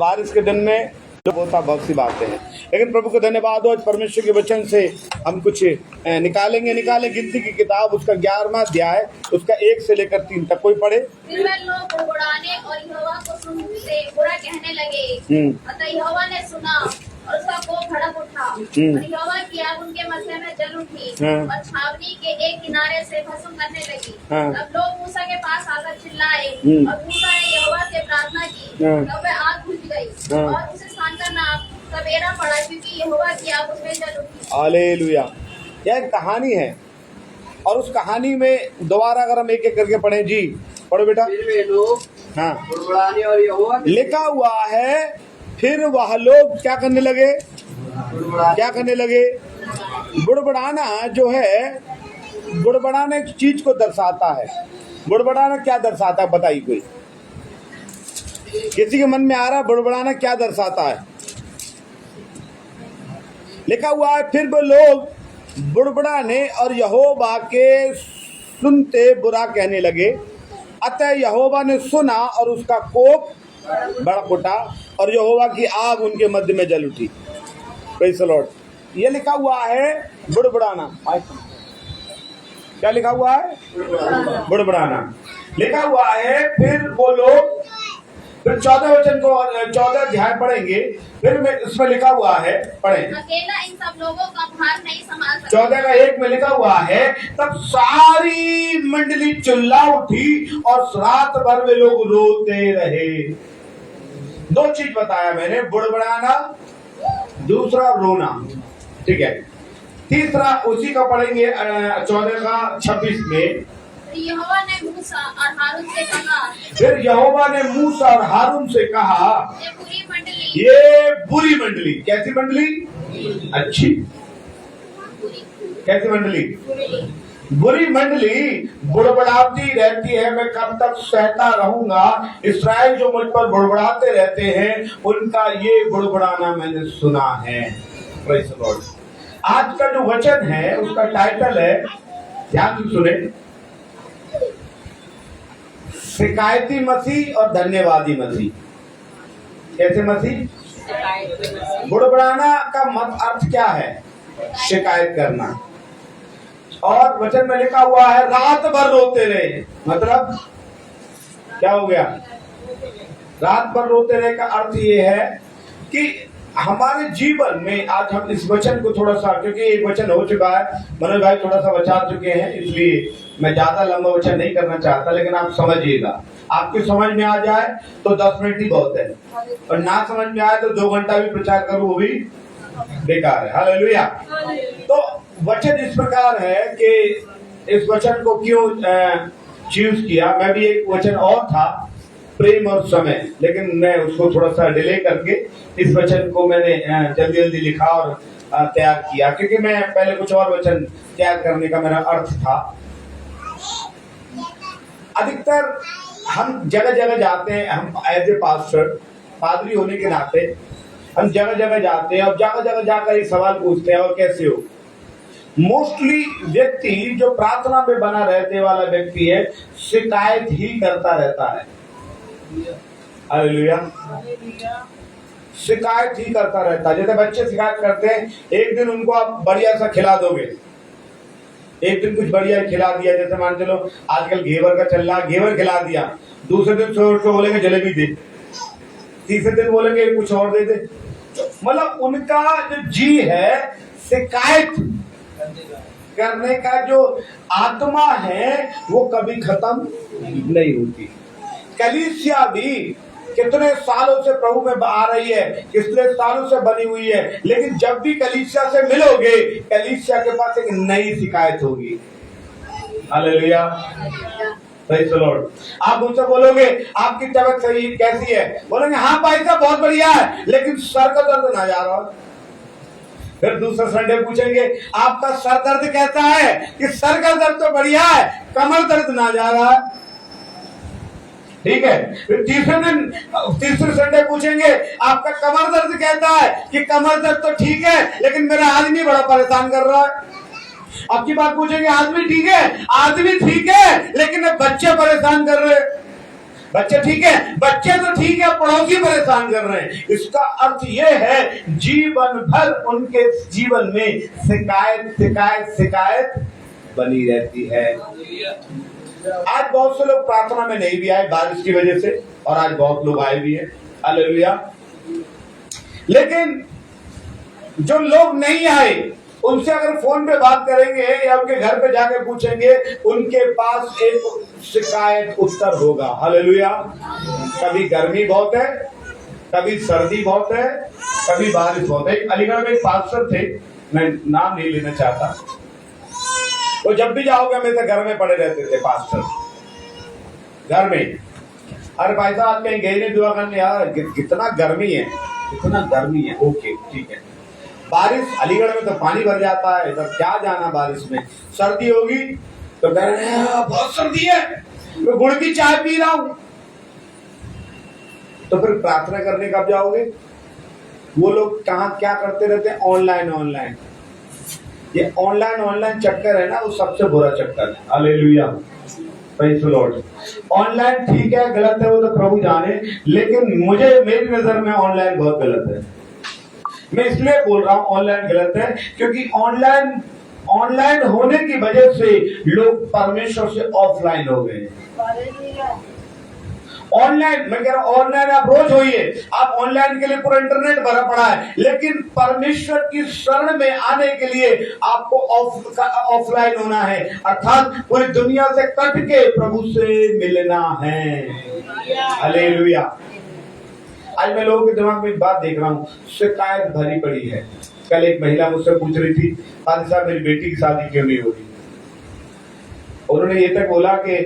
बारिश के दिन में बहुत सी बातें हैं, लेकिन प्रभु को धन्यवाद हो आज परमेश्वर के वचन से हम कुछ निकालेंगे। गिनती की किताब उसका 11वां अध्याय उसका 1 से लेकर 3 तक कोई पढ़े। फिर वे लोग बुड़बुड़ाने और यहोवा को सुनते बुरा कहने लगे। अतः यहोवा ने सुना और उसका कोप भड़क उठा और यहोवा की आग उनके मध्य में जल उठी और छावनी के एक किनारे से भस्म करने लगी। तब लोग मूसा के पास आकर चिल्लाए और मूसा ने यहोवा से प्रार्थना की। तब वह आग बुझ गई और उस स्थान का नाम तबेरा पड़ा, क्योंकि यहोवा की आग उसमें जल उठी। हालेलुया। यह एक कहानी है और उस कहानी में दोबारा अगर हम एक एक करके पढ़े जी, पढ़ो बेटा। हाँ, बुड़बुड़ाने और यहोवा लिखा हुआ है फिर वह लोग क्या करने लगे, बुड़बुड़ाना जो है, बुड़बुड़ाना एक चीज को दर्शाता है। बुड़बुड़ाना क्या दर्शाता है बताइए, कोई किसी के मन में आ रहा है बुड़बुड़ाना क्या दर्शाता है? लिखा हुआ है फिर वो लोग बुड़बुड़ाने और यहोवा के सुनते बुरा कहने लगे। अतः यहोवा ने सुना और उसका कोप भड़क उठा और यहोवा की आग उनके मध्य में जल उठी। Praise the Lord. ये लिखा हुआ है बुड़बुड़ाना। क्या लिखा हुआ है? बुड़बुड़ाना लिखा हुआ है। फिर वो लोग, फिर 14 वचन को 14 अध्याय पढ़ेंगे, फिर में उसमें लिखा हुआ है, पढ़ें। अकेला इन सब लोगों का भार नहीं संभाल सकता। 14 का 1 में लिखा हुआ है तब सारी मंडली चिल्ला उठी और रात भर वे लोग रोते रहे। 2 चीज बताया मैंने, बुड़बुड़ाना, दूसरा रोना, ठीक है। तीसरा उसी का पढ़ेंगे 14 का 26 में। यहोवा ने मूसा और हारून से कहा, फिर यहोवा ने मूसा और हारून से कहा, ये बुरी मंडली। कैसी मंडली? अच्छी। कैसी मंडली? बुरी मंडली बुड़बुड़ाती रहती है, मैं कब तक सहता रहूंगा। इस्राएल जो मुझ पर बुड़बुड़ाते रहते हैं, उनका ये बुड़बुड़ाना मैंने सुना है। Praise the Lord. आज का जो वचन है उसका टाइटल है, ध्यान से सुने, शिकायती मसीह और धन्यवादी मसीह। कैसे मसीह? बुड़बुड़ाना का मत अर्थ क्या है? शिकायत करना। और वचन में लिखा हुआ है रात भर रोते रहे। मतलब क्या हो गया? रात भर रोते रहे का अर्थ ये है कि हमारे जीवन में आज हम इस वचन को थोड़ा सा, क्योंकि एक वचन हो चुका है, मनोज भाई थोड़ा सा बचा चुके हैं, इसलिए मैं ज्यादा लंबा वचन नहीं करना चाहता, लेकिन आप समझिएगा। आपकी समझ में आ जाए तो 10 मिनट ही बहुत है, और ना समझ में आए तो 2 घंटा भी प्रचार करूं वो भी बेकार है। हालेलुया। तो वचन इस प्रकार है कि इस वचन को क्यों चूज किया, मैं भी एक वचन और था, प्रेम और समय, लेकिन मैं उसको थोड़ा सा डिले करके इस वचन को मैंने जल्दी जल्दी लिखा और तैयार किया, क्योंकि मैं पहले कुछ और वचन तैयार करने का मेरा अर्थ था। अधिकतर हम जगह जगह जाते हैं, हम एज ए पास्टर, पादरी होने के नाते हम जगह जगह जाते हैं और जगह जगह जाकर एक सवाल पूछते हैं, और कैसे हो? मोस्टली व्यक्ति जो प्रार्थना में बना रहने वाला व्यक्ति है, शिकायत ही करता रहता है। हालेलुया। शिकायत ही करता रहता है। जैसे बच्चे शिकायत करते हैं, एक दिन उनको आप बढ़िया सा खिला दोगे, एक दिन कुछ बढ़िया खिला दिया, जैसे मान चलो आजकल घेवर का चल रहा, घेवर खिला दिया, दूसरे दिन तो बोलेंगे जलेबी दे, तीसरे दिन बोलेंगे कुछ और दे दे। मतलब उनका जो जी है, शिकायत करने का जो आत्मा है वो कभी खत्म नहीं होती। कलीसिया भी कितने सालों से प्रभु में आ रही है, कितने सालों से बनी हुई है, लेकिन जब भी कलीसिया से मिलोगे, कलीसिया के पास एक नई शिकायत होगी। हालेलुया। Praise the Lord. आप उनसे बोलोगे आपकी तबीयत सही कैसी है, बोलेंगे हाँ भाई साहब बहुत बढ़िया है, लेकिन सर का दर्द ना जा रहा। फिर दूसरा संडे पूछेंगे आपका सर दर्द कैसा है, कि सर का दर्द तो बढ़िया है, कमर दर्द ना जा रहा है। ठीक है। फिर तीसरे संडे पूछेंगे आपका कमर दर्द कैसा है, कि कमर दर्द तो ठीक है, लेकिन मेरा आदमी बड़ा परेशान कर रहा है। अब की बात पूछेंगे आदमी ठीक है, आदमी ठीक है, लेकिन बच्चे परेशान कर रहे। बच्चे ठीक है, बच्चे तो ठीक है, पड़ोसी परेशान कर रहे हैं। इसका अर्थ यह है जीवन भर उनके जीवन में शिकायत शिकायत शिकायत बनी रहती है। आज बहुत से लोग प्रार्थना में नहीं भी आए बारिश की वजह से, और आज बहुत लोग आए भी हैं, हालेलुया। लेकिन जो लोग नहीं आए उनसे अगर फोन पे बात करेंगे या उनके घर पे जाके पूछेंगे, उनके पास एक शिकायत उत्तर होगा, हालेलुया। कभी गर्मी बहुत है, कभी सर्दी बहुत है, कभी बारिश बहुत है। अलीगढ़ में एक पास्टर थे, मैं नाम नहीं लेना चाहता, वो जब भी जाओगे हमेशा घर में पड़े रहते थे पास्टर, घर में। अरे भाई साहब आज कहीं गए नहीं दुआ करने, यार कितना गर्मी है, कितना गर्मी है। ओके ठीक है। बारिश, अलीगढ़ में तो पानी भर जाता है, इधर क्या जाना बारिश में। सर्दी होगी तो कह रहे हैं बहुत सर्दी है, मैं गुड़ की चाय पी रहा हूं। तो फिर प्रार्थना करने कब जाओगे? वो लोग कहाँ क्या करते रहते हैं? ऑनलाइन। ये ऑनलाइन चक्कर है ना, वो सबसे बुरा चक्कर है। Hallelujah, praise the Lord. Online ठीक है, गलत है वो तो प्रभु जाने, लेकिन मेरी नजर में ऑनलाइन बहुत गलत है। मैं इसलिए बोल रहा हूं ऑनलाइन गलत है, क्योंकि ऑनलाइन होने की वजह से लोग परमेश्वर से ऑफलाइन हो गए। ऑनलाइन, मैं कह रहा हूं ऑनलाइन आप रोज होइए, आप ऑनलाइन के लिए पूरा इंटरनेट भरा पड़ा है, लेकिन परमेश्वर की शरण में आने के लिए आपको ऑफलाइन होना है, अर्थात पूरी दुनिया से कट के प्रभु से मिलना है। हालेलुया। आज मैं लोगों के दिमाग में एक बात देख रहा हूँ, शिकायत भरी पड़ी है। कल एक महिला मुझसे पूछ रही थी, फादर साहब मेरी बेटी की शादी क्यों नहीं हो रही। उन्होंने ये तक बोला कि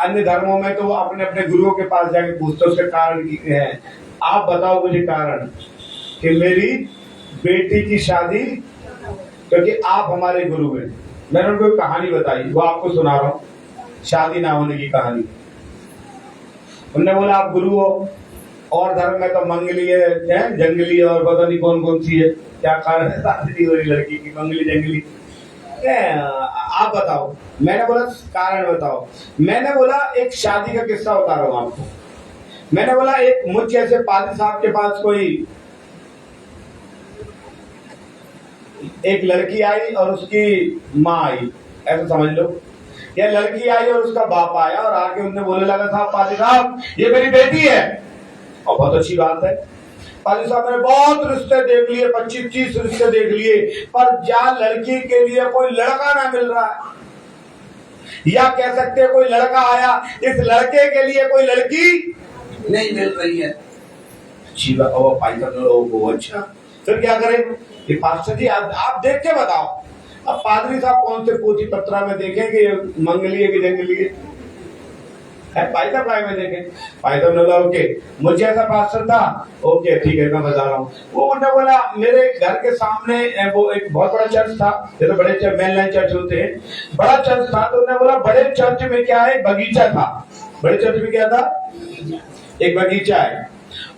अन्य धर्मों में तो वो अपने अपने गुरुओं के पास जाके पूछते, उसका कारण है, आप बताओ मुझे कारण कि मेरी बेटी की शादी, क्योंकि आप हमारे गुरु हैं। मैंने उनको एक कहानी बताई, वो आपको सुना रहा हूँ, शादी ना होने की कहानी। उन्होंने बोला आप गुरु हो, और धर्म में तो मंगली है, जंगली है, और पता नहीं कौन कौन सी है, क्या कारण है शादी नहीं हो रही लड़की की, मंगली जंगली, आप बताओ। मैंने बोला कारण बताओ। मैंने बोला एक शादी का किस्सा बता रहा हूं आपको। मैंने बोला एक मुझ जैसे पादी साहब के पास कोई एक लड़की आई और उसकी माँ आई, ऐसा समझ लो। या लड़की आई और उसका बाप आया और आके उनने बोलने लगा था, पादी साहब ये मेरी बेटी है, और बहुत अच्छी बात है। पादी साहब ने बहुत रिश्ते देख लिए, 25-30 रिश्ते देख लिए, पर जहाँ लड़की के लिए कोई लड़का ना मिल रहा है, या कह सकते हैं कोई लड़का आया, इस लड़के के लिए कोई लड़की नहीं मिल रही है। अच्छी बात, अच्छा फिर क्या करें? ये पास्टर जी आप देख के बताओ। अब पादरी साहब कौन से पोथी पत्रा में देखें कि मंगली है कि जंगली है? पाइता पाई में देखें, पाइता ने बोला ओके, मुझे ऐसा पास्टर था, ओके ठीक है मैं बता रहा हूँ। वो उन्होंने बोला मेरे घर के सामने वो एक बहुत बड़ा चर्च था, जैसे बड़े मेन लाइन चर्च होते हैं, बड़ा चर्च था। तो उन्होंने बोला बड़े चर्च में क्या है, बगीचा था। बड़े चर्च में क्या था? एक बगीचा है।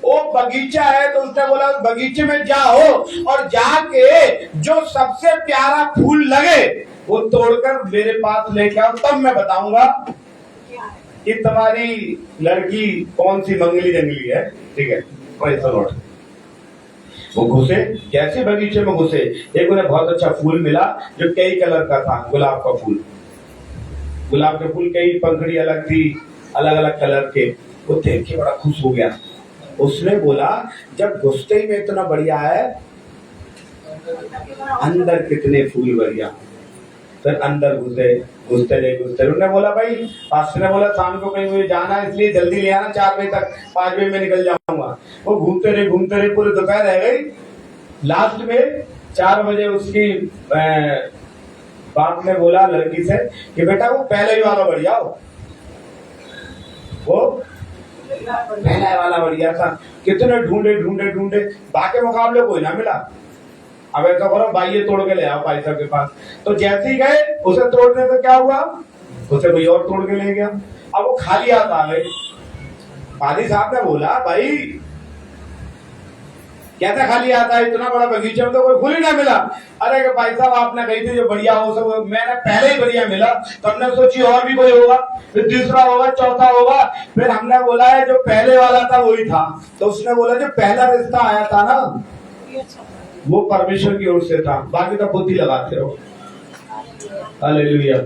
वो बगीचा है तो उसने बोला बगीचे में जाओ और जाके जो सबसे प्यारा फूल लगे वो तोड़कर मेरे पास लेके आओ, तब मैं बताऊंगा कि तुम्हारी लड़की कौन सी मंगली जंगली है। ठीक है, वो घुसे, जैसे बगीचे में घुसे, एक उन्हें बहुत अच्छा फूल मिला जो कई कलर का था, गुलाब का फूल। गुलाब के फूल कई पंखड़ी अलग थी, अलग अलग कलर के। वो देख के बड़ा खुश हो गया। उसने बोला जब घुसते ही में इतना बढ़िया है, अंदर कितने फूल बढ़िया। फिर अंदर घुसे, घुसते रहे। उन्होंने बोला भाई, पास्टर ने बोला शाम को कहीं मुझे जाना है, इसलिए जल्दी ले आना, 4 बजे तक, 5 बजे में निकल जाऊंगा। वो घूमते रहे, पूरी दोपहर रह गई। लास्ट में 4 बजे उसकी बाप ने बोला लड़की से कि बेटा वो पहले ही वाला बढ़िया हो, वो पहला वाला बढ़िया था। कितने ढूंढे, बाकी मुकाबले कोई ना मिला। अब ऐसा करो भाई ये तोड़ के ले आओ भाई साहब के पास। तो जैसे ही गए, उसे तोड़ने से क्या हुआ, उसे कोई और तोड़ के ले गया। अब वो खाली हाथ आ गए। पादी साहब ने बोला भाई कहता खाली आता है, इतना बड़ा बगीचा में तो कोई फूल ही ना मिला। अरे कि भाई साहब आपने कही थी जो बढ़िया हो सब, मैंने पहले ही बढ़िया मिला, तो हमने सोची और भी कोई होगा, फिर तीसरा होगा, चौथा होगा। फिर हमने बोला है जो पहले वाला था वही था। तो उसने बोला जो पहला रिश्ता आया था ना वो परमेश्वर की ओर से था, बाकी तो बुद्धि लगाते रहो। हालेलुया।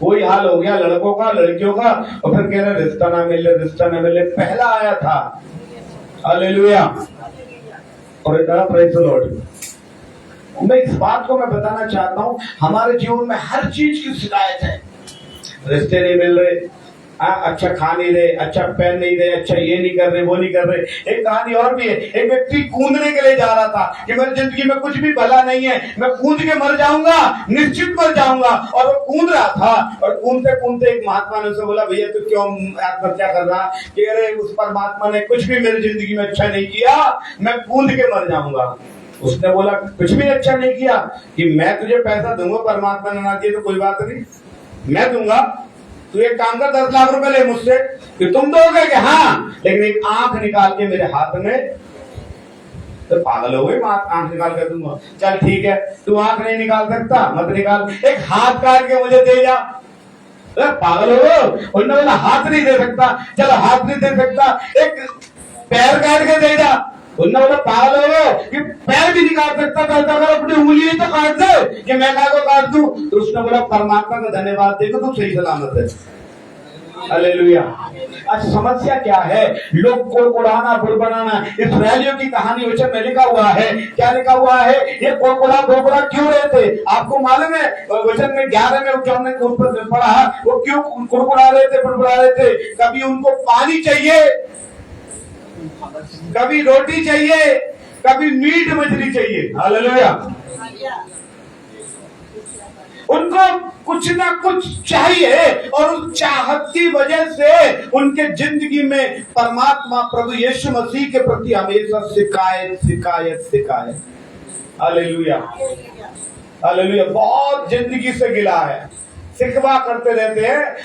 वही हाल हो गया लड़कों का, लड़कियों का, और फिर कह रहे रिश्ता ना मिले, रिश्ता ना मिले। पहला आया था। हालेलुया। और प्रेज़ द लॉर्ड। मैं इस बात को मैं बताना चाहता हूं, हमारे जीवन में हर चीज की शिकायत है। रिश्ते नहीं मिल रहे, अच्छा खा नहीं रहे, अच्छा पहन नहीं रहे, अच्छा ये नहीं कर रहे, वो नहीं कर रहे। एक कहानी और भी है, एक व्यक्ति कूदने के लिए जा रहा था कि मेरी जिंदगी में कुछ भी भला नहीं है, मैं कूद के मर जाऊंगा, निश्चित मर जाऊंगा। और वो कूद रहा था, और कूदते कूदते एक महात्मा ने उसे बोला, भैया तू क्यों आत्महत्या कर रहा? कि अरे उस परमात्मा ने कुछ भी मेरी जिंदगी में अच्छा नहीं किया, मैं कूद के मर जाऊंगा। उसने बोला कुछ भी अच्छा नहीं किया कि मैं तुझे पैसा दूंगा, परमात्मा ने ना दिया तो कोई बात नहीं, मैं दूंगा। तू एक काम कर, 10 लाख रुपए ले मुझसे। कि तुम दोगे कि हाँ, लेकिन एक आंख निकाल के मेरे हाथ में। तो पागल हो गए, आंख निकाल कर दूंगा। चल ठीक है, तू आंख नहीं निकाल सकता, मत निकाल, एक हाथ काट के मुझे दे जा। पागल हो गए? उन्होंने बोला हाथ नहीं दे सकता, चलो हाथ नहीं दे सकता, एक पैर काट के दे जा। उन्होंने बोला पागल हो गए कि पैर भी नहीं काट सकता, तो अगर अपनी उंगली तो काट दे कि मैं काय को काट दूं। तो उसने बोला परमात्मा का धन्यवाद देखो तू सही सलामत है। हालेलुया। आज समस्या क्या है? लोग कोड़कोड़ाना, बुड़बड़ाना। इस्राएलियों की कहानी वचन में लिखा हुआ है, क्या लिखा हुआ है? ये कोड़कोड़ा बुड़बड़ा क्यों रहे थे? आपको मालूम है? वचन में 11 में जो हमने पढ़ा, वो क्यों कोड़कोड़ा रहे थे, बुड़बड़ा रहे थे? कभी उनको पानी चाहिए, कभी रोटी चाहिए, कभी मीट मछली चाहिए। हालेलुया। उनको कुछ ना कुछ चाहिए, और उस चाहत की वजह से उनके जिंदगी में परमात्मा प्रभु यीशु मसीह के प्रति हमेशा शिकायत शिकायत शिकायत। हालेलुया। हालेलुया। बहुत जिंदगी से गिला है, शिकवा करते रहते हैं।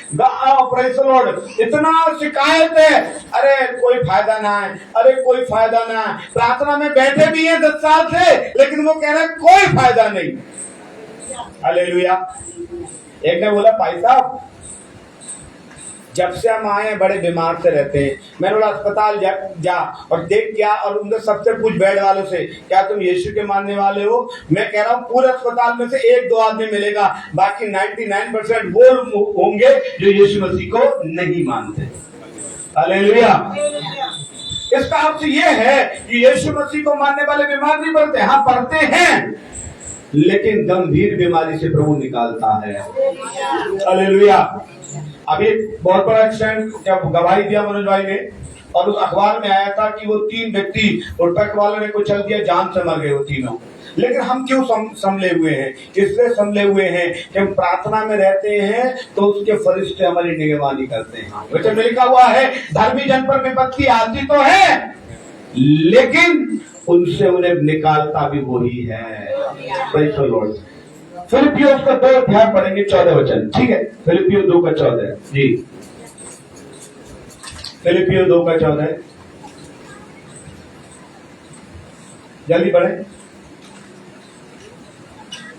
Praise the Lord. इतना शिकायत है, अरे कोई फायदा ना है, अरे कोई फायदा ना है। प्रार्थना में बैठे भी हैं 10 साल से, लेकिन वो कह रहे हैं कोई फायदा नहीं। हालेलुया। एक ने बोला भाई साहब जब से हम आए हैं बड़े बीमार से रहते हैं। मैंने बोला अस्पताल जा और देख क्या, और उनसे सबसे पूछ बेड वालों से, क्या तुम यीशु के मानने वाले हो? मैं कह रहा हूँ पूरे अस्पताल में से 1-2 आदमी मिलेगा, बाकी 99% वो होंगे जो यीशु मसीह को नहीं मानते। हालेलुया। इसका अर्थ ये है कि यीशु मसीह को मानने वाले बीमार नहीं पड़ते। हाँ पड़ते हैं, लेकिन गंभीर बीमारी से प्रभु निकालता है। हालेलुया। अभी बहुत बड़ा एक्सीडेंट जब गवाही दिया मनोज भाई ने, और उस अखबार में आया था कि वो 3 व्यक्ति और ट्रक वालों ने कुचल दिया, जान से मर गए वो तीनों। लेकिन हम क्यों संभले हुए हैं? इसलिए संभले हुए हैं कि हम प्रार्थना में रहते हैं, तो उसके फरिश्ते हमारी निगरानी करते हैं। वचन में लिखा हुआ है धर्मी जन पर विपत्ति आती तो है, लेकिन उनसे उन्हें निकालता भी वही है। Praise the Lord. फिलिपियों का 2 अध्याय पढ़ेंगे, 14 वचन। ठीक है, फिलिपियों 2 का 14 जी। फिलिपियों 2 का 14 जल्दी पढ़े।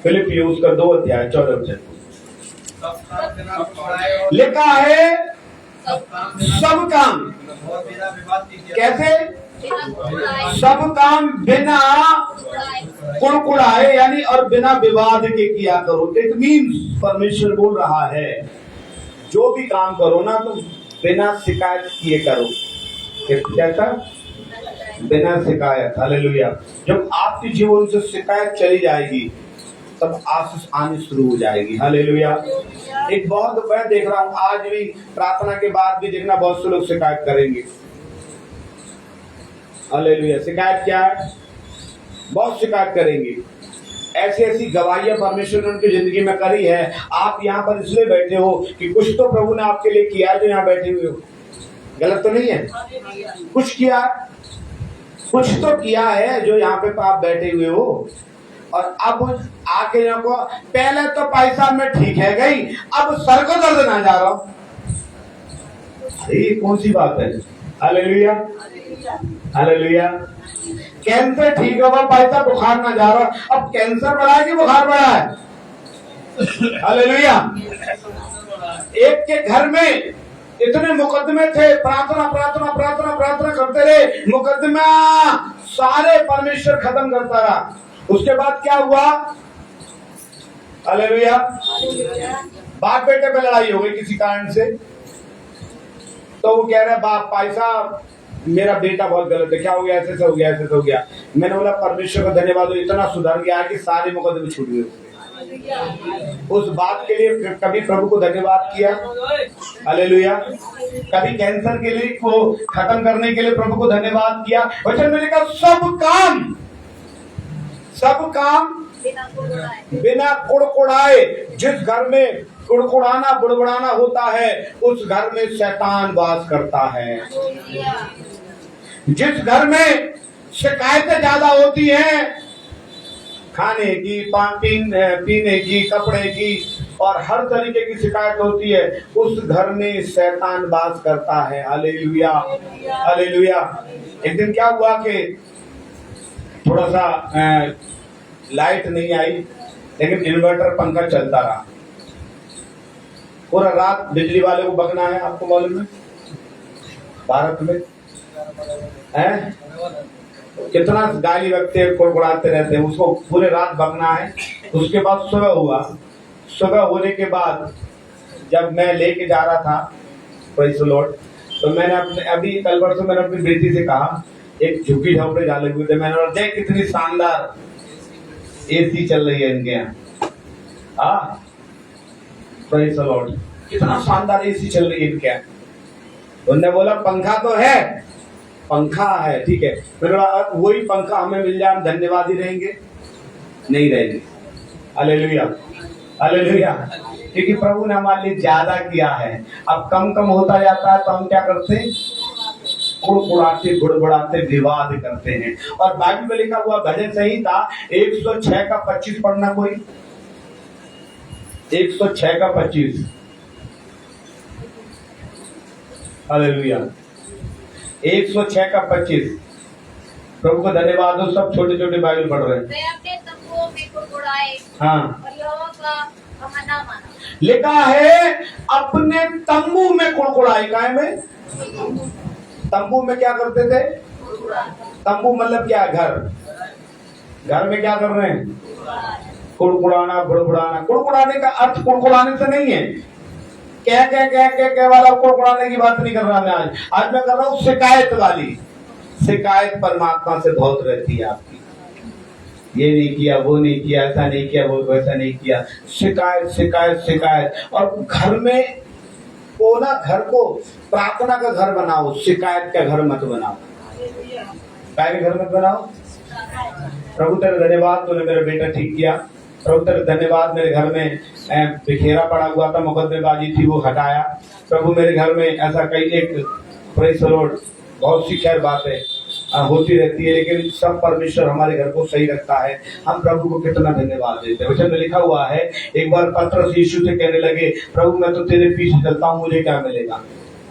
फिलिपियों का 2 अध्याय 14 वचन लिखा है सब काम कैसे? सब काम बिना कुड़कुड़ाए यानी और बिना विवाद के किया करो। इट मीन्स परमेश्वर बोल रहा है जो भी काम करो ना तो बिना शिकायत किए करो। कैसा? बिना शिकायत। हालेलुया। जब आपके जीवन से शिकायत चली जाएगी तब आशीष आनी शुरू हो जाएगी। हालेलुया। एक बहुत मैं देख रहा हूँ आज भी प्रार्थना के बाद भी देखना बहुत से लोग शिकायत करेंगे। हालेलुया। शिकायत क्या है? बहुत शिकायत करेंगे। ऐसी ऐसी गवाहियां परमेश्वर ने उनकी जिंदगी में करी है। आप यहाँ पर इसलिए बैठे हो कि कुछ तो प्रभु ने आपके लिए किया है जो यहाँ बैठे हुए हो। गलत तो नहीं है? कुछ किया, कुछ तो किया है जो यहाँ पे आप बैठे हुए हो। और अब आके को पहले तो पैसा में ठीक है गई, अब सर को दर्द ना जा रहा हूं। ये कौन सी बात है? हालेलुया। हालेलुया। कैंसर ठीक होगा, पैसा बुखार ना जा रहा, अब कैंसर बढ़ा है कि बुखार बढ़ा है? हालेलुया। एक के घर में इतने मुकदमे थे, प्रार्थना प्रार्थना प्रार्थना प्रार्थना करते रहे, मुकदमा सारे परमेश्वर खत्म करता रहा। उसके बाद क्या हुआ? हालेलुया। बाप बेटे पे लड़ाई हो गई किसी कारण से, तो वो कह रहे बाप भाई साहब मेरा बेटा बहुत गलत है, क्या हो गया, ऐसे से हो गया, ऐसे से हो गया। मैंने बोला परमेश्वर का धन्यवाद, इतना सुधर गया कि सारे मुकदमे छूट गए। उस बात के लिए कभी प्रभु को धन्यवाद किया? हालेलुया। कभी कैंसर के लिए को खत्म करने के लिए प्रभु को धन्यवाद किया? वचन में लिखा सब काम बिना कुड़कुड़ाए। जिस घर में कुड़कुड़ाना बुड़बुड़ाना होता है उस घर में शैतान वास करता है। जिस घर में शिकायतें ज्यादा होती हैं, खाने की, पीने की, कपड़े की और हर तरीके की शिकायत होती है, उस घर में शैतान वास करता है। Hallelujah hallelujah. एक दिन क्या हुआ कि थोड़ा सा लाइट नहीं आई, लेकिन इन्वर्टर पंखा चलता रहा। पूरा रात बिजली वाले को बकना है, आपको मालूम है भारत में है कितना गाली बकते हैं, कुड़कुड़ाते रहते हैं, उसको पूरे रात बकना है। उसके बाद सुबह हुआ, सुबह होने के बाद जब मैं लेके जा रहा था प्रेज़ द लॉर्ड, तो मैंने अपने अभी कल परसों मैंने अपनी बेटी से कहा, एक झुग्गी झोंपड़े जा लगे हुए थे, मैंने बोला देख कितनी शानदार एसी चल रही है इनके यहाँ। हाँ प्रेज़ द लॉर्ड, कितना शानदार एसी चल रही है इनके यहाँ। उन्होंने बोला पंखा तो है, पंखा है ठीक है, मैंने बोला वही पंखा हमें मिल जाए हम धन्यवाद ही रहेंगे? नहीं रहेंगे। Hallelujah hallelujah. क्योंकि प्रभु ने हमारे लिए ज्यादा किया है, अब कम कम होता जाता है तो हम क्या करते हैं? कुड़कुड़ाते बुड़बुड़ाते विवाद करते हैं। और बाइबल में लिखा हुआ भजन संहिता 106 का 25 पढ़ना कोई, 106 का 25। हालेलुया। 106 का 25। प्रभु को धन्यवाद हो, सब छोटे छोटे बाइबल पढ़ रहे हैं। वे अपने तंबुओं में कुड़कुड़ाए हाँ, और यहोवा का बहाना माना। लिखा है अपने तंबू में कुड़कुड़ाए। काय में? तंबू में क्या करते थे? तंबू मतलब क्या? घर। घर में क्या कर रहे हैं? कुड़कुड़ाना बुड़बुड़ाना। कुड़कुड़ाने का अर्थ कुड़कुड़ाने से नहीं है, कह वाला कुड़कुड़ाने की बात नहीं कर रहा मैं आज मैं कर रहा हूँ शिकायत वाली। शिकायत परमात्मा से बहुत रहती है आपकी, ये नहीं किया, वो नहीं किया, ऐसा नहीं किया, वो वैसा नहीं किया। शिकायत शिकायत शिकायत। और घर में को ना, घर को प्रार्थना का घर बनाओ, शिकायत का घर मत बनाओ। क्या के घर मत बनाओ? प्रभु तेरे धन्यवाद, तूने मेरा बेटा ठीक किया। प्रभु तेरे धन्यवाद, मेरे घर में बिखेरा पड़ा हुआ था, मुकदमेबाजी थी, वो हटाया। प्रभु मेरे घर में ऐसा कई एक प्रेज़ द लॉर्ड बहुत सी खैर बातें होती रहती है, लेकिन सब परमेश्वर हमारे घर को सही रखता है। हम प्रभु को कितना धन्यवाद देते हैं। वचन में लिखा हुआ है, एक बार पतरस यीशु से कहने लगे प्रभु मैं तो तेरे पीछे चलता हूँ, मुझे क्या मिलेगा?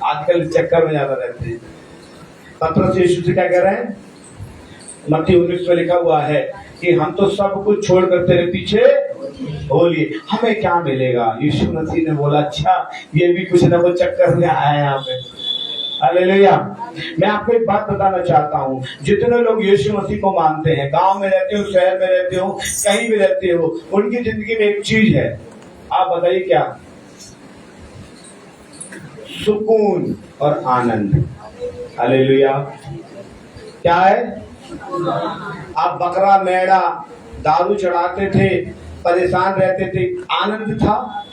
आजकल चक्कर में ज्यादा रहते हैं। पतरस यीशु से क्या कह रहे हैं? मत्ती 19 में लिखा हुआ है कि हम तो सब कुछ छोड़कर तेरे पीछे हो लिए, हमें क्या मिलेगा? यीशु मसीह ने बोला अच्छा ये भी कुछ ना कुछ चक्कर में आया यहाँ पे। हालेलुया। मैं आपको एक बात बताना चाहता हूँ, जितने लोग यीशु मसीह को मानते हैं, गांव में रहते हो, शहर में रहते हो, कहीं भी रहते हो, उनकी जिंदगी में एक चीज है, आप बताइए क्या? सुकून और आनंद। हालेलुया। क्या है? आप बकरा मेढ़ा दारू चढ़ाते थे, परेशान रहते थे, आनंद था,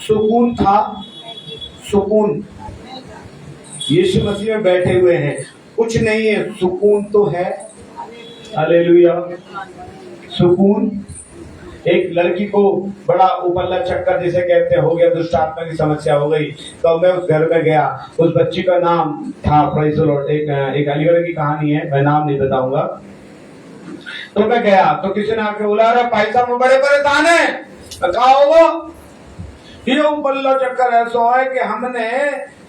सुकून था। सुकून यीशु मसीह में बैठे हुए हैं, कुछ नहीं है, सुकून तो है। हालेलुया। सुकून। एक लड़की को बड़ा उपल्ला चक्कर जिसे कहते हैं हो गया, दुष्ट आत्मा की समस्या हो गई, तो मैं उस घर में गया। उस बच्ची का नाम था प्रेज़ द लॉर्ड, एक अलीगढ़ की कहानी है, मैं नाम नहीं बताऊंगा। तो मैं गया तो किसी ने आके बोला अरे भाई साहब बड़े परेशान है। कहा होगा ये उपल्ला चक्कर ऐसा है कि हमने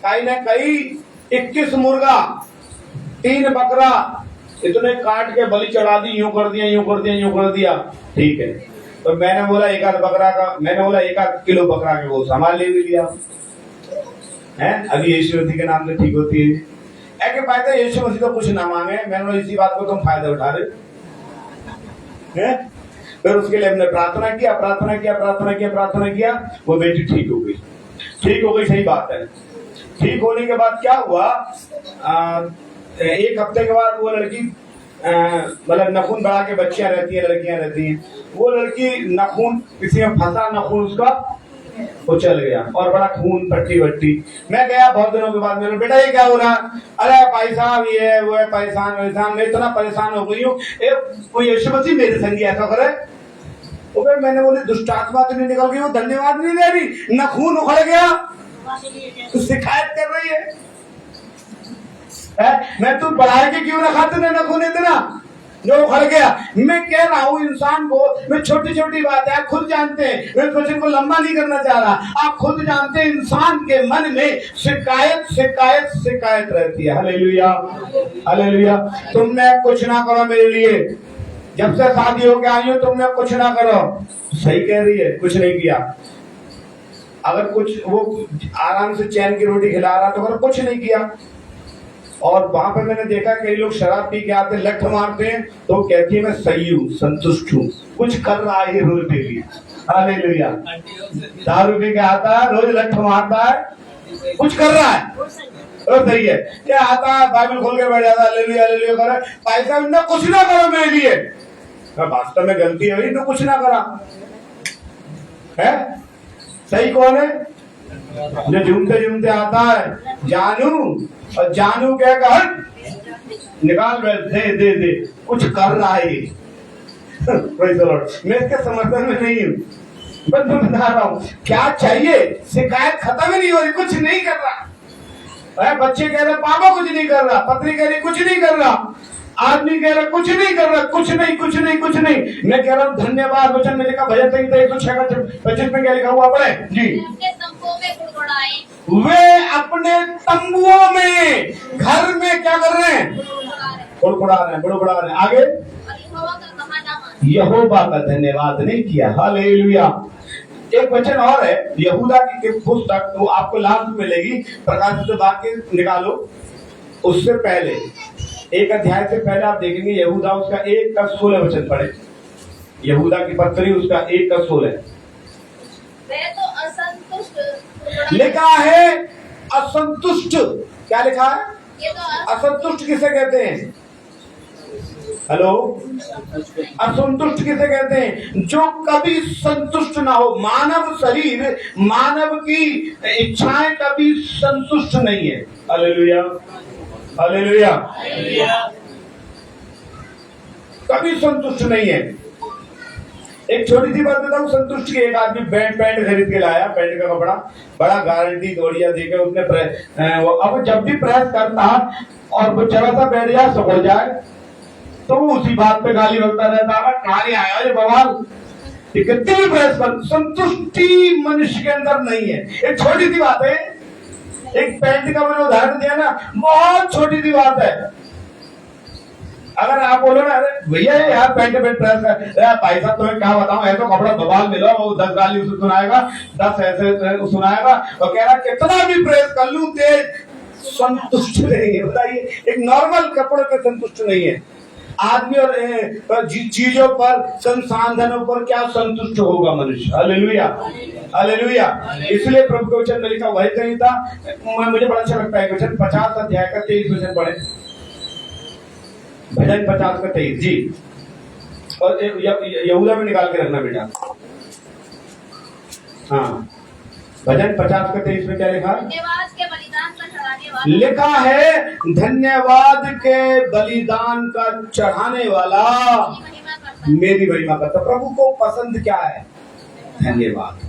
कहीं ना कहीं 21 मुर्गा 3 बकरा इतने काट के बलि चढ़ा दी, यूं कर दिया, यूं कर दिया, यूं कर दिया, ठीक है। तो मैंने बोला एक आध किलो बकरा के वो सामान ले भी लिया है। अभी यीशु मसीह के नाम से ठीक होती है। ऐसे बात है, यीशु मसीह तो कुछ ना मांगे, मैंने बोला इसी बात को तुम फायदा उठा रहे हैं। फिर उसके लिए हमने प्रार्थना किया, वो बेटी ठीक हो गई। सही बात है। ठीक होने के बाद क्या हुआ, 1 हफ्ते के बाद वो लड़की मतलब नखून बढ़ा के लड़कियां रहती हैं, वो लड़की नखून किसी में फंसा, नखून उसका वो चल गया और बड़ा खून पट्टी वट्टी। मैं गया बहुत दिनों के बाद, मेरे बेटा ये क्या हो रहा? अरे भाई साहब ये है वो है, परेशान, मैं इतना परेशान हो गई हूँ। वो यीशु मसीह मेरे संगी ऐसा करे। मैंने बोली दुष्ट आत्मा तो नहीं निकल गई, वो धन्यवाद नहीं दे रही, नखून उखड़ गया, तो शिकायत कर रही है। मैं तू बढ़ाए के क्यों रखा तूने नखून इतना जो उखड़ गया? मैं कह रहा हूँ इंसान को, मैं छोटी छोटी बात है आप खुद जानते हैं, मैं क्वेश्चन को लंबा नहीं करना चाह रहा, आप खुद जानते हैं इंसान के मन में शिकायत रहती है। हालेलुया। तुमने कुछ ना करो मेरे लिए, जब से शादी होके आई हो तुमने कुछ ना करो। सही कह रही है, कुछ नहीं किया। अगर कुछ वो आराम से चैन की रोटी खिला रहा तो अगर कुछ नहीं किया। और वहां पर मैंने देखा कई लोग शराब पी के आते लठ मारते हैं, तो कहती है मैं सही हूँ, संतुष्ट हूँ, कुछ कर रहा है रोज डेली। हालेलुया। दारू पी के आता है, रोज लठ मारता है, कुछ कर रहा है, और सही है। क्या आता है बाइबल खोल के बैठ जाता है, हालेलुया करे, पैसा ना कुछ ना करो मेरे लिए। वास्तव में गलती है, तो कुछ ना करा है। सही कौन है? जो झूमते आता है जानू, और जानू क्या कर निकाल दे कुछ कर रहा है। मैं इसके समर्थन में नहीं हूँ, बस मैं बता रहा हूँ क्या चाहिए। शिकायत खत्म ही नहीं हो रही, कुछ नहीं कर रहा। बच्चे कह रहे पापा कुछ नहीं कर रहा, पत्नी कह रही कुछ नहीं कर रहा, आदमी कह रहा कुछ नहीं कर रहा, कुछ नहीं। मैं कह रहा हूँ धन्यवाद। वचन में लिखा भजन 106 में क्या लिखा हुआ पढ़े जी? वे अपने तंबुओं में घर में क्या कर रहे हैं? बुड़बुड़ा रहे हैं। आगे यहोवा का धन्यवाद नहीं किया। हालेलुया। एक वचन और है यहूदा की पुस्तक, वो आपको लास्ट मिलेगी, प्रकाशित वाक्य निकालो। उससे पहले 1 अध्याय से पहले आप देखेंगे यहूदा उसका 1:16 वचन पढ़े। यहूदा की पत्री उसका 1:16 तो असंतुष्ट लिखा है। असंतुष्ट क्या लिखा है? असंतुष्ट किसे कहते हैं? हेलो, असंतुष्ट किसे कहते हैं? जो कभी संतुष्ट ना हो। मानव शरीर, मानव की इच्छाएं कभी संतुष्ट नहीं है। हालेलुया। कभी संतुष्ट नहीं है। एक छोटी सी बात बताऊं संतुष्ट की। एक आदमी पैंट खरीद के लाया, पैंट का कपड़ा बड़ा गारंटी दौड़िया देकर उसने अब जब भी प्रेस करता और वो जरा सा बैठ जाए सो जाए, तो वो उसी बात पे गाली बकता रहता है, कहां आया ये बवाल, कितनी भी प्रेस कर। संतुष्टि मनुष्य के अंदर नहीं है। एक छोटी सी बात है, एक पैंट का मैंने उदाहरण दिया ना, बहुत छोटी सी बात है। अगर आप बोलो ना अरे भैया यार पैंट प्रेस कर, भाई साहब तुम्हें क्या बताऊं, ऐसा कपड़ा बवाल मिला, वो 10 गाली उसे सुनाएगा, 10 ऐसे सुनाएगा, और कह रहा कितना भी प्रेस कर लूं तेज, संतुष्ट नहीं है। बताइए, एक नॉर्मल कपड़े पे संतुष्ट नहीं है आदमी, और चीजों पर, संसाधनों पर क्या संतुष्ट होगा मनुष्य। हालेलुया। इसलिए प्रभु के वचन में लिखा वही कहीं था, मुझे बड़ा अच्छा लगता है वचन 50 अध्याय का 23 वचन पढ़े। भजन 50 का 23 जी, और यहूदा में निकाल के रखना बेटा। हाँ, भजन 50 का 23 में क्या लिखा? धन्यवाद के बलिदान का चढ़ाने वाला। लिखा है धन्यवाद के बलिदान का चढ़ाने वाला मेरी महिमा करता। प्रभु को पसंद क्या है? धन्यवाद।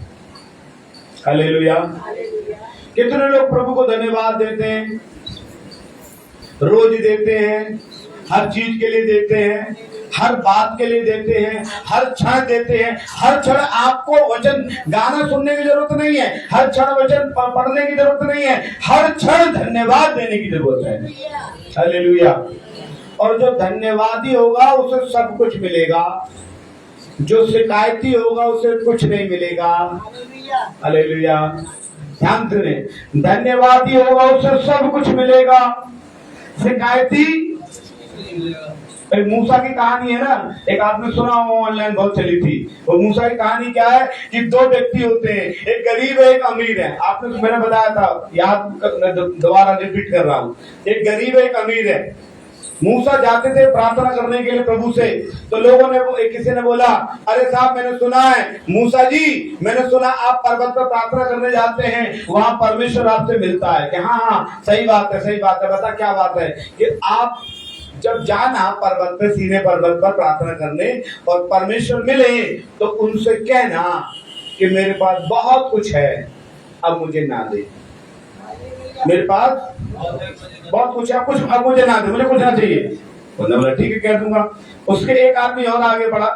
हालेलुया। कितने लोग प्रभु को धन्यवाद देते हैं? रोज देते हैं, हर चीज के लिए देते हैं, हर बात के लिए देते हैं, हर क्षण देते हैं। हर क्षण आपको वचन गाना सुनने की जरूरत नहीं है, हर क्षण वचन पढ़ने की जरूरत नहीं है, हर क्षण धन्यवाद देने की जरूरत है। हालेलुया। और जो धन्यवादी होगा उसे सब कुछ मिलेगा, जो शिकायती होगा उसे कुछ नहीं मिलेगा। हालेलुया। ध्यान से, धन्यवादी होगा उसे सब कुछ मिलेगा, शिकायती। मूसा की कहानी है ना, एक आपने सुना हो, ऑनलाइन बहुत चली थी। वो मूसा की कहानी क्या है कि दो व्यक्ति होते हैं, एक गरीब है एक अमीर है। आपने मैंने बताया था, याद दोबारा रिपीट कर रहा हूँ। एक गरीब है एक अमीर है। मूसा जाते थे प्रार्थना करने के लिए प्रभु से, तो लोगों ने, किसी ने बोला, अरे साहब मैंने सुना है मूसा जी, मैंने सुना आप पर्वत पर प्रार्थना करने जाते हैं, वहां परमेश्वर आपसे मिलता है। कि हाँ हाँ सही बात है, सही बात है। बता क्या बात है? कि आप जब जाना पर्वत पे, सीने पर्वत पर प्रार्थना करने और परमेश्वर मिले तो उनसे कहना कि मेरे पास बहुत कुछ है, अब मुझे ना दे। मेरे पास बहुत कुछ है, कुछ अब मुझे ना दे, मुझे कुछ ना चाहिए। उन्होंने बोला ठीक है कह दूंगा। उसके एक आदमी और आगे बढ़ा,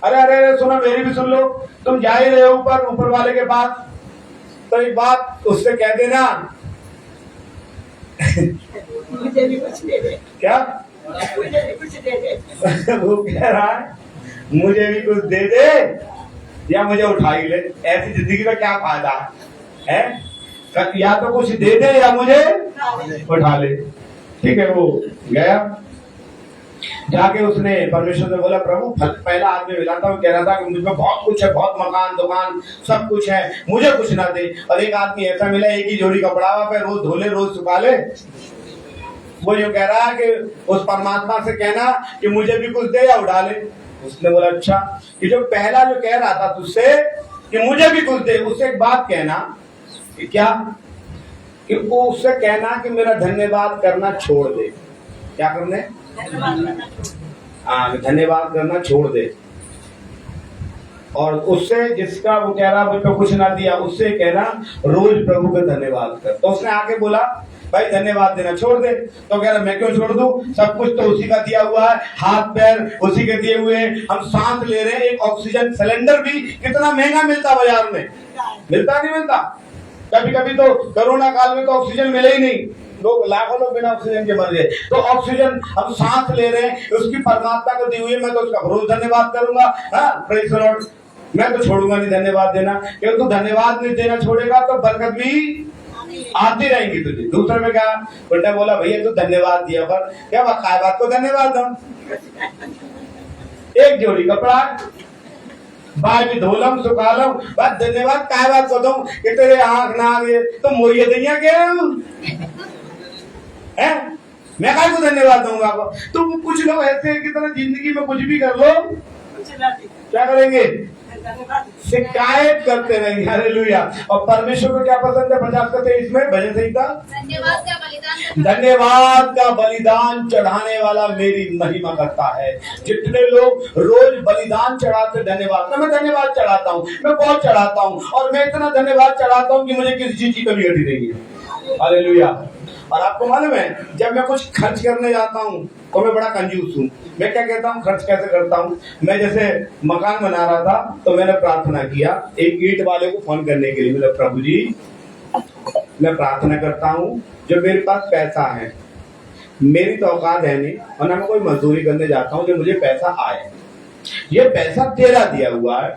अरे अरे अरे सुनो, मेरी भी सुन लो, तुम जा ही रहे हो ऊपर वाले के पास, तो एक बात उससे कह देना मुझे भी कुछ दे दे। क्या? मुझे भी कुछ दे दे। वो कह रहा है मुझे भी कुछ दे दे या मुझे उठा ही ले। ऐसी जिंदगी में क्या फायदा है? या तो कुछ दे दे या मुझे उठा ले। ठीक है, वो गया, जाके उसने परमेश्वर से बोला, प्रभु पहला आदमी मिला था, वो कह रहा था कि मुझ में बहुत कुछ है, बहुत मकान दुकान सब कुछ है, मुझे कुछ ना दे। और एक आदमी ऐसा मिला, एक ही जोड़ी कपड़ा पे रोज धोले रोज सुखा ले। वो जो कह रहा है कि उस परमात्मा से कहना कि मुझे भी कुछ दे या उड़ा ले। उसने बोला अच्छा, कि जो पहला जो कह रहा था तुझसे कि मुझे भी कुछ दे, उससे एक बात कहना कि क्या, कि वो उससे कहना कि मेरा धन्यवाद करना छोड़ दे। क्या करने? हाँ, धन्यवाद करना छोड़ दे। और उससे जिसका वो कह रहा मुझे कुछ ना दिया, उससे कहना रोज प्रभु का धन्यवाद कर। तो उसने आके बोला भाई धन्यवाद देना छोड़ दे। तो कह रहा मैं क्यों छोड़ दूं, सब कुछ तो उसी का दिया हुआ है, हाथ पैर उसी के दिए हुए हैं, हम सांस ले रहे हैं। एक ऑक्सीजन सिलेंडर भी कितना महंगा मिलता बाजार में, मिलता नहीं मिलता? कभी कभी तो कोरोना काल में तो ऑक्सीजन मिले ही नहीं, लोग लाखों लोग बिना ऑक्सीजन के मर गए। तो ऑक्सीजन हम सांस ले रहे हैं, उसकी परमात्मा को दी हुई है, मैं तो उसका रोज धन्यवाद करूंगा। हाँ, प्रेज़ द लॉर्ड। मैं तो छोड़ूंगा नहीं धन्यवाद देना, क्योंकि तू धन्यवाद नहीं देना छोड़ेगा तो बरकत भी आती रहेंगी तुझे। दूसरे में क्या उल्टा बोला, भैया तू धन्यवाद दिया पर क्या काय बात को धन्यवाद दो। एक जोड़ी कपड़ा बाय भी धोलम सुखालम, बात धन्यवाद काय बात को दूं कि तेरे आंख ना आगे तो मोरिया दैया क्या है? मैं काय को धन्यवाद दूंगा आपको? तो कुछ लोग ऐसे हैं कि तरह जिंदगी में कुछ भी कर लो क्या करेंगे? शिकायत करते रहेंगे। हालेलुया। और परमेश्वर को क्या पसंद है? 50 में भजन संहिता, धन्यवाद का बलिदान चढ़ाने वाला मेरी महिमा करता है। जितने लोग रोज बलिदान चढ़ाते धन्यवाद, मैं धन्यवाद चढ़ाता हूँ, मैं बहुत चढ़ाता हूँ, और मैं इतना धन्यवाद चढ़ाता हूँ कि मुझे किसी चीज की कमी घटी नहीं है। हालेलुया। और आपको मालूम है जब मैं कुछ खर्च करने जाता हूँ तो मैं बड़ा कंजूस हूँ। मैं क्या कहता हूँ, खर्च कैसे करता हूँ? मैं जैसे मकान बना रहा था तो मैंने प्रार्थना किया एक ईंट वाले को फोन करने के लिए। मतलब प्रभु जी मैं प्रार्थना करता हूँ, जो मेरे पास पैसा है, मेरी तो औकात है नहीं और ना मैं कोई मजदूरी करने जाता हूँ जो मुझे पैसा आए, ये पैसा तेरा दिया हुआ है,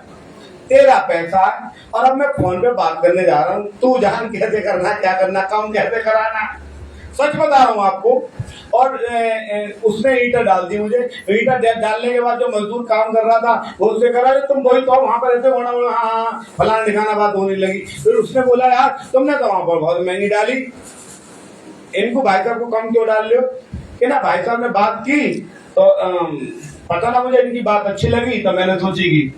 तेरा पैसा है, और अब मैं फोन पे बात करने जा रहा हूँ, तू जान कैसे करना, क्या करना, काम कैसे कराना। सच बता रहा हूँ आपको। और उसने ईंटा डाल दी मुझे। ईंटा डालने के बाद जो मजदूर काम कर रहा था वो उससे कह रहा तुम वही तो वहां पर रहते हो, हाँ फलाना ठिकाना बात होने लगी। फिर उसने बोला यार तुमने तो वहां पर बहुत महंगी डाली, इनको भाई साहब को कम क्यों डाल रहे हो? कि ना भाई साहब ने बात की तो पता ना मुझे इनकी बात अच्छी लगी तो मैंने सोची कि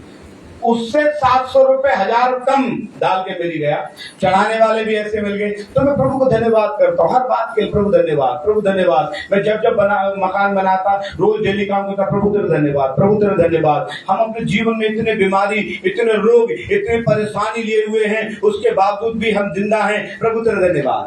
उससे 700 रुपए 1000 कम डाल के मिल गया। चढ़ाने वाले भी ऐसे मिल गए। तो मैं प्रभु को धन्यवाद करता हूँ हर बात के। प्रभु धन्यवाद, प्रभु धन्यवाद। मैं जब मकान बनाता, रोज डेली काम करता, प्रभु तेरा धन्यवाद, प्रभु तेरा धन्यवाद। हम अपने जीवन में इतने बीमारी, इतने रोग, इतने परेशानी लिए हुए हैं, उसके बावजूद भी हम जिंदा हैं। प्रभु तेरा धन्यवाद।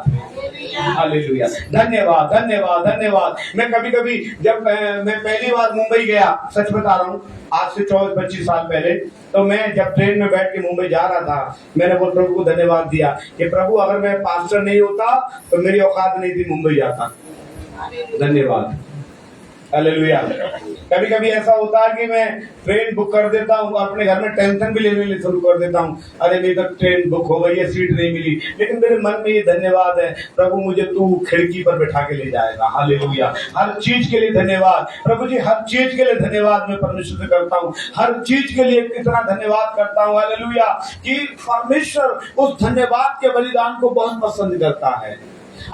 हालेलुया। धन्यवाद धन्यवाद धन्यवाद। मैं कभी कभी जब मैं पहली बार मुंबई गया, सच बता रहा हूँ, आज से 24-25 साल पहले, तो मैं जब ट्रेन में बैठ के मुंबई जा रहा था, मैंने वो प्रभु को धन्यवाद दिया कि प्रभु अगर मैं पास्टर नहीं होता तो मेरी औकात नहीं थी मुंबई जाता। धन्यवाद। हालेलुया। कभी कभी ऐसा होता है कि मैं ट्रेन बुक कर देता हूँ, अपने घर में टेंशन भी लेने शुरू कर देता हूँ, अरे मेरी तो ट्रेन बुक हो गई है, सीट नहीं मिली, लेकिन मेरे मन में ये धन्यवाद है, प्रभु मुझे तू खिड़की पर बैठा के ले जाएगा। हालेलुया। हर चीज के लिए धन्यवाद प्रभु जी, हर चीज के लिए धन्यवाद मैं परमेश्वर से करता हूँ, हर चीज के लिए इतना धन्यवाद करता हूँ। हालेलुया। कि परमेश्वर उस धन्यवाद के बलिदान को बहुत पसंद करता है।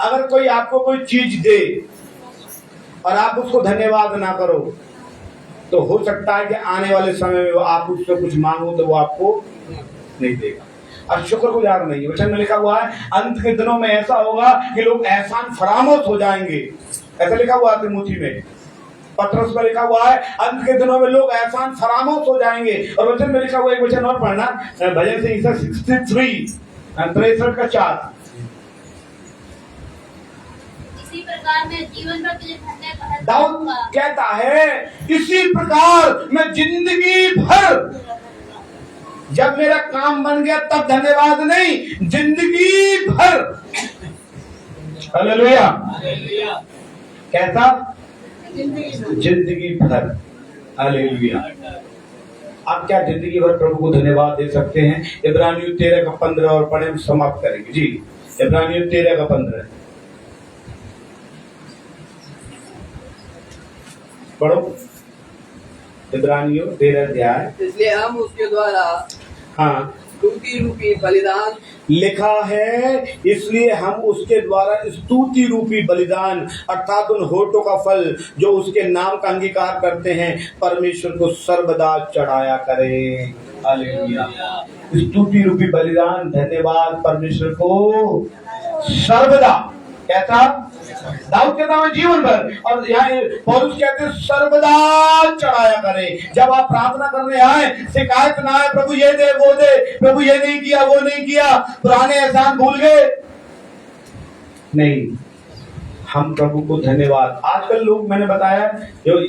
अगर कोई आपको कोई चीज दे और आप उसको धन्यवाद ना करो, तो हो सकता है कि आने वाले समय में आप उससे कुछ मांगो तो वो आपको नहीं देगा। और शुक्रगुजार नहीं है। वचन में लिखा हुआ है अंत के दिनों में ऐसा होगा कि लोग एहसान फरामोश हो जाएंगे। ऐसा लिखा हुआ है तिमोथी में, पत्रस में लिखा हुआ है अंत के दिनों में लोग एहसान फरामोश हो जाएंगे। और वचन में लिखा हुआ एक वचन और पढ़ना, भजन संहिता 63:4। इसी प्रकार मैं जीवन भर तुझे धन्यवाद दाऊद कहता है इसी प्रकार मैं जिंदगी भर, जब मेरा काम बन गया तब धन्यवाद नहीं, जिंदगी भर। हालेलुया। कैसा? जिंदगी भर। हालेलुया। आप क्या जिंदगी भर प्रभु को धन्यवाद दे सकते हैं? इब्रानियों 13:15 और पढ़े, समाप्त करेंगे जी। इब्रानियों 13:15 पढ़ो। इब्रानियों 13 अध्याय। इसलिए हम उसके द्वारा हाँ, स्तुति रूपी बलिदान, लिखा है इसलिए हम उसके द्वारा स्तुति रूपी बलिदान अर्थात उन होठों का फल जो उसके नाम का अंगीकार करते हैं, परमेश्वर को सर्वदा चढ़ाया करें। हालेलुया। स्तुति रूपी बलिदान, धन्यवाद परमेश्वर को सर्वदा। कैसा? दाऊद कहता है जीवन भर, और यहाँ पौलुस कहते हैं सर्वदा चढ़ाया करें। जब आप प्रार्थना करने आए, शिकायत ना आए प्रभु ये दे वो दे, प्रभु ये नहीं किया वो नहीं किया, पुराने एहसान भूल गए। नहीं, हम प्रभु को धन्यवाद। आजकल लोग, मैंने बताया जो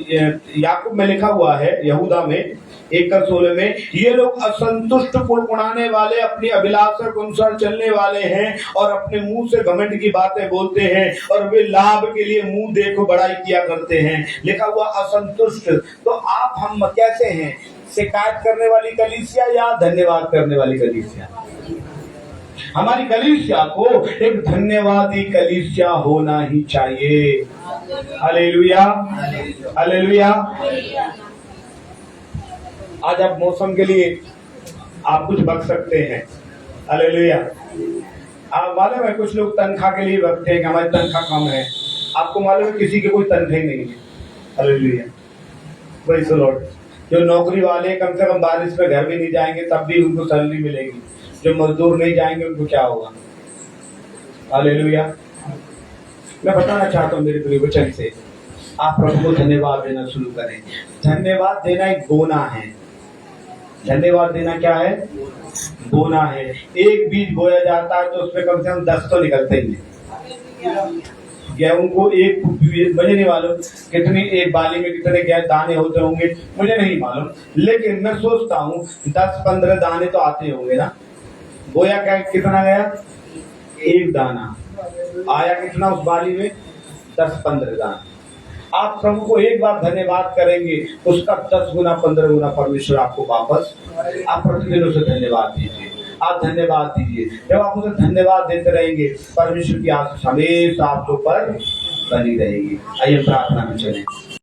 याकूब में लिखा हुआ है, यहूदा में 1:16 में, ये लोग असंतुष्ट कुड़कुड़ाने वाले, अपनी अभिलाषा के अनुसार चलने वाले हैं और अपने मुंह से घमंड की बातें बोलते हैं और वे लाभ के लिए मुंह देखो बड़ाई किया करते हैं। लिखा हुआ असंतुष्ट। तो आप हम कैसे हैं? शिकायत करने वाली कलीसिया या धन्यवाद करने वाली कलीसिया? हमारी कलीसिया को एक धन्यवादी कलीसिया होना ही चाहिए। हालेलुया। हालेलुया। आज आप मौसम के लिए आप कुछ बक सकते हैं। हालेलुया। आप मालूम है कुछ लोग तनख्वाह के लिए बकते हैं कि हमारी तनख्वाह कम है। आपको मालूम है किसी की कोई तनख्वाह नहीं है। हालेलुया। Praise the Lord. जो नौकरी वाले कम से कम बारिश में घर भी नहीं जाएंगे तब भी उनको सैलरी मिलेगी। जो मजदूर नहीं जाएंगे उनको क्या होगा? हालेलुया। मैं बताना चाहता हूँ मेरे प्रिय वचन से, आप प्रभु को धन्यवाद देना शुरू करें। धन्यवाद देना एक बोना है। धन्यवाद देना क्या है? बोना है। एक बीज बोया जाता है तो उसमें कम से कम 10 तो निकलते ही हैं। गेहूं को एक, मुझे नहीं मालूम कितनी एक बाली में कितने दाने होते होंगे, मुझे नहीं मालूम, लेकिन मैं सोचता हूँ 10-15 दाने तो आते होंगे ना। बोया क्या, कितना गया? एक दाना आया। कितना उस बाली में? 10-15 दाना। आप प्रभु को एक बार धन्यवाद करेंगे, उसका 10 गुना 15 गुना परमेश्वर आपको वापस। आप प्रतिदिन उसे धन्यवाद दीजिए। आप धन्यवाद दीजिए। जब आप उसे धन्यवाद देते रहेंगे, परमेश्वर की आशीष हमेशा आपके ऊपर बनी रहेगी। आइए प्रार्थना में चलें।